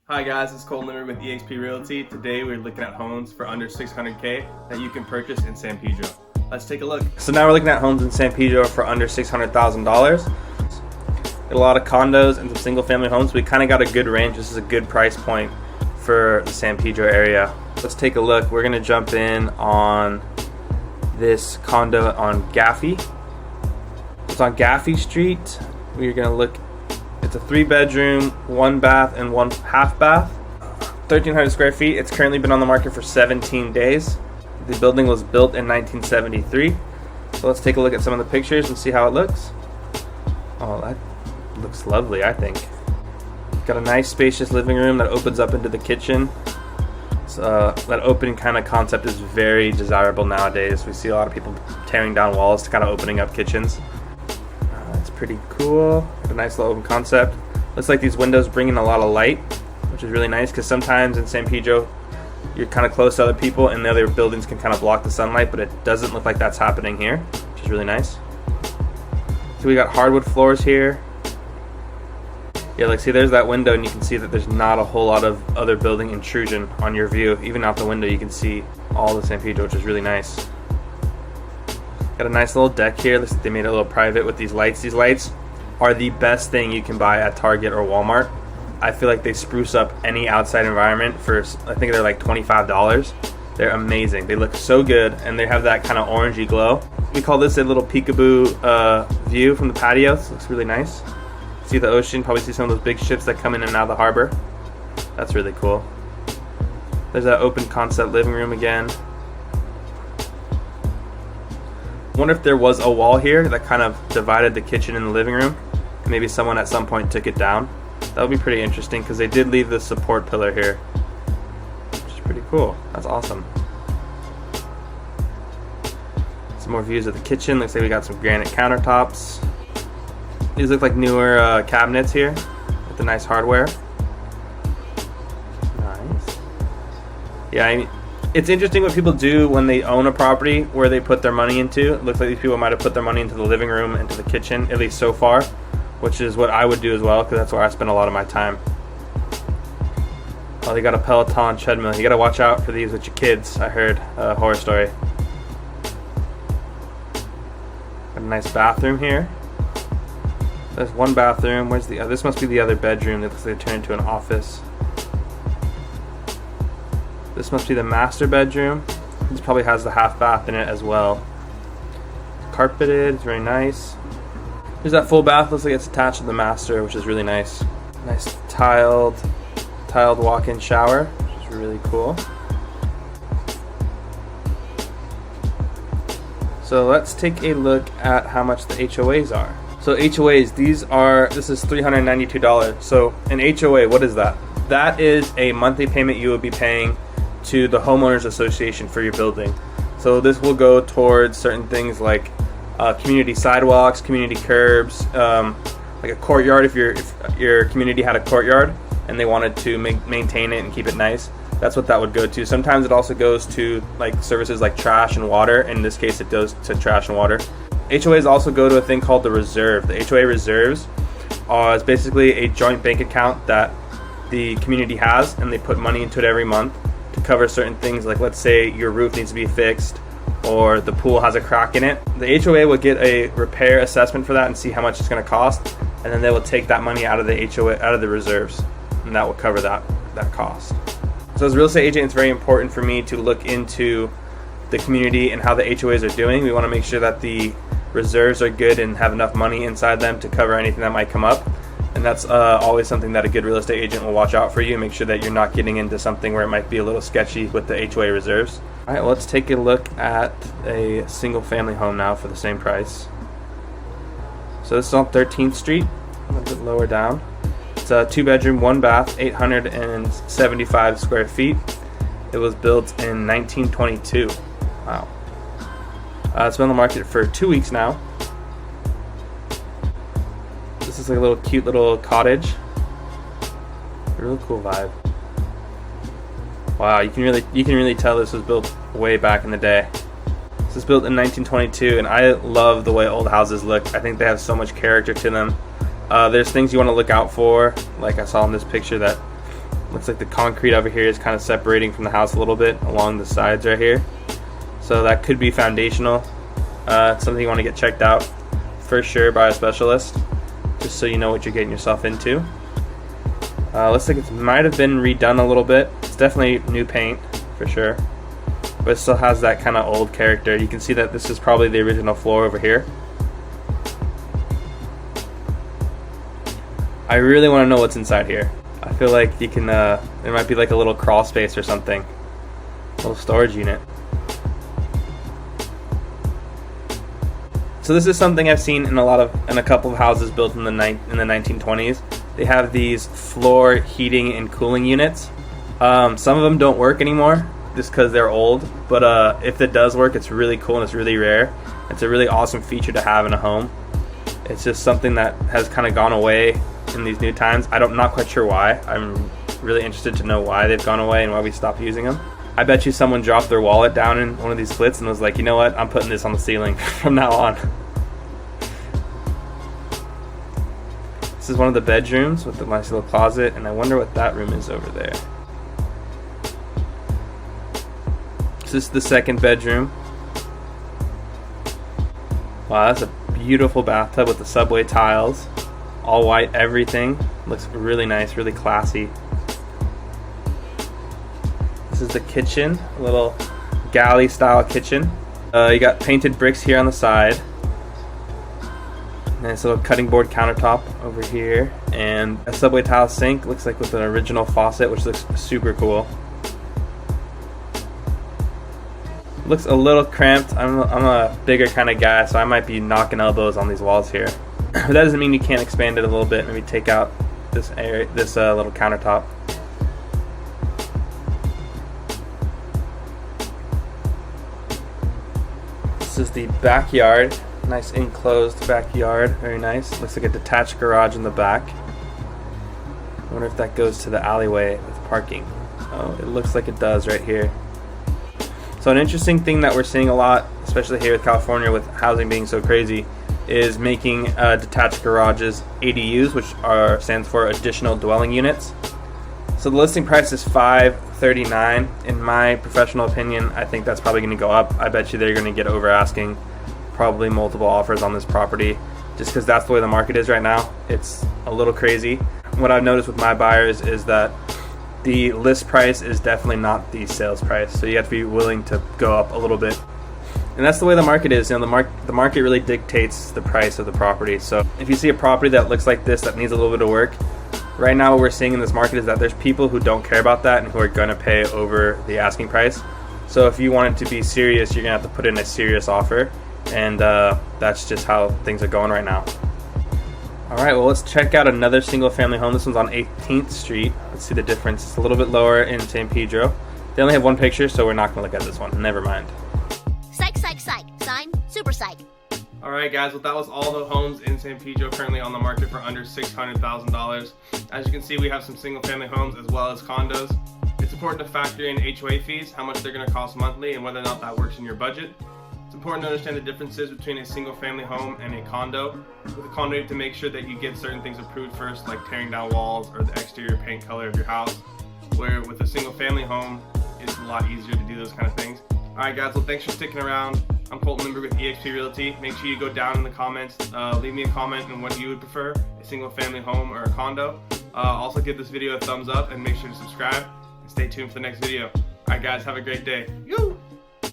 Hi guys, it's Colton Lindberg with eXp Realty. Today we're looking at homes for under $600K that you can purchase in San Pedro. Let's take a look. So now we're looking at homes in San Pedro for under $600,000. A lot of condos and some single family homes. We kind of got a good range. This is a good price point for the San Pedro area. Let's take a look. We're gonna jump in on this condo on Gaffey. It's on Gaffey Street. We're gonna look. It's a 3-bedroom, 1 bath, and 1 half bath. 1,300 square feet. It's currently been on the market for 17 days. The building was built in 1973. So let's take a look at some of the pictures and see how it looks. Oh, that looks lovely, I think. Got a nice spacious living room that opens up into the kitchen. That open kind of concept is very desirable nowadays. We see a lot of people tearing down walls to kind of opening up kitchens. It's pretty cool. Got a nice little open concept. Looks like these windows bring in a lot of light, which is really nice because sometimes in San Pedro you're kind of close to other people and the other buildings can kind of block the sunlight, but it doesn't look like that's happening here, which is really nice. So we got hardwood floors here. Yeah, like see there's that window and you can see that there's not a whole lot of other building intrusion on your view. Even out the window you can see all the San Pedro, which is really nice. Got a nice little deck here. Looks like they made it a little private with these lights. These lights are the best thing you can buy at Target or Walmart. I feel like they spruce up any outside environment for, I think they're like $25. They're amazing. They look so good and they have that kind of orangey glow. We call this a little peekaboo view from the patio. This looks really nice. See the ocean, probably see some of those big ships that come in and out of the harbor. That's really cool. There's that open concept living room again. Wonder if there was a wall here that kind of divided the kitchen and the living room. Maybe someone at some point took it down. That would be pretty interesting because they did leave the support pillar here, which is pretty cool. That's awesome. Some more views of the kitchen. Looks like we got some granite countertops. These look like newer cabinets here with the nice hardware. Nice. Yeah, it's interesting what people do when they own a property where they put their money into. It looks like these people might have put their money into the living room, into the kitchen, at least so far, which is what I would do as well because that's where I spend a lot of my time. Oh, they got a Peloton treadmill. You gotta watch out for these with your kids. I heard a horror story. Got a nice bathroom here. There's one bathroom. Where's the other? This must be the other bedroom. It looks like they turned into an office. This must be the master bedroom. This probably has the half bath in it as well. Carpeted, it's very nice. There's that full bath, looks like it's attached to the master, which is really nice. Nice tiled walk-in shower, which is really cool. So let's take a look at how much the HOAs are. So HOAs, this is $392. So an HOA, what is that? That is a monthly payment you will be paying to the homeowners association for your building. So this will go towards certain things like community sidewalks, community curbs, like a courtyard. If your community had a courtyard and they wanted to maintain it and keep it nice, that's what that would go to. Sometimes it also goes to like services like trash and water. In this case it goes to trash and water. HOAs also go to a thing called the reserve. The HOA reserves is basically a joint bank account that the community has and they put money into it every month to cover certain things, like let's say your roof needs to be fixed or the pool has a crack in it. The HOA will get a repair assessment for that and see how much it's going to cost, and then they will take that money out of the HOA, out of the reserves, and that will cover that cost. So as a real estate agent, it's very important for me to look into the community and how the HOAs are doing. We want to make sure that the reserves are good and have enough money inside them to cover anything that might come up. And that's always something that a good real estate agent will watch out for you, make sure that you're not getting into something where it might be a little sketchy with the HOA reserves. All right, well, let's take a look at a single family home now for the same price. So this is on 13th Street, a little bit lower down. It's a 2-bedroom, 1 bath, 875 square feet. It was built in 1922. Wow. It's been on the market for 2 weeks now. This is like a little cute little cottage. Real cool vibe. Wow, you can really tell this was built way back in the day. This was built in 1922, and I love the way old houses look. I think they have so much character to them. There's things you want to look out for, like I saw in this picture, that Looks like the concrete over here is kind of separating from the house a little bit along the sides right here. So that could be foundational. It's something you want to get checked out for sure by a specialist, just so you know what you're getting yourself into. Looks like it might have been redone a little bit. It's definitely new paint for sure, but it still has that kind of old character. You can see that this is probably the original floor over here. I really want to know what's inside here. I feel like you can, there might be like a little crawl space or something. A little storage unit. So this is something I've seen in a couple of houses built in the 1920s. They have these floor heating and cooling units. Some of them don't work anymore just because they're old, but if it does work, it's really cool and it's really rare. It's a really awesome feature to have in a home. It's just something that has kind of gone away in these new times. Not quite sure why. I'm really interested to know why they've gone away and why we stopped using them. I bet you someone dropped their wallet down in one of these slits and was like, you know what, I'm putting this on the ceiling from now on. This is one of the bedrooms with the nice little closet, and I wonder what that room is over there. This is the second bedroom. Wow, that's a beautiful bathtub with the subway tiles. All white, everything. Looks really nice, really classy. This is the kitchen, a little galley style kitchen. You got painted bricks here on the side. Nice little cutting board countertop over here. And a subway tile sink, looks like with an original faucet, which looks super cool. Looks a little cramped. I'm a bigger kind of guy, so I might be knocking elbows on these walls here. But that doesn't mean you can't expand it a little bit. Maybe take out this area, this little countertop. This is the backyard. Nice enclosed backyard. Very nice. Looks like a detached garage in the back. I wonder if that goes to the alleyway with parking. Oh, it looks like it does right here. So an interesting thing that we're seeing a lot, especially here with California with housing being so crazy, is making detached garages ADUs, which stands for additional dwelling units. So the listing price is $539. In my professional opinion, I think that's probably going to go up. I bet you they're going to get over asking, probably multiple offers on this property, just because that's the way the market is right now. It's a little crazy. What I've noticed with my buyers is that the list price is definitely not the sales price, so you have to be willing to go up a little bit. And that's the way the market is. You know, the market really dictates the price of the property. So if you see a property that looks like this that needs a little bit of work, right now what we're seeing in this market is that there's people who don't care about that and who are going to pay over the asking price. So if you want it to be serious, you're going to have to put in a serious offer, and that's just how things are going right now. Alright, well, let's check out another single family home. This one's on 18th Street. Let's see the difference. It's a little bit lower in San Pedro. They only have one picture, so we're not going to look at this one. Never mind. Psych, psych, psych. Sign, super psych. Alright guys, well that was all the homes in San Pedro currently on the market for under $600,000. As you can see, we have some single family homes as well as condos. It's important to factor in HOA fees, how much they're going to cost monthly, and whether or not that works in your budget. It's important to understand the differences between a single family home and a condo. With a condo, you have to make sure that you get certain things approved first, like tearing down walls or the exterior paint color of your house, where with a single family home, it's a lot easier to do those kind of things. Alright guys, well thanks for sticking around. I'm Colton Lindberg with eXp Realty. Make sure you go down in the comments, leave me a comment on what you would prefer, a single family home or a condo. Also give this video a thumbs up and make sure to subscribe and stay tuned for the next video. Alright guys, have a great day. Yoo!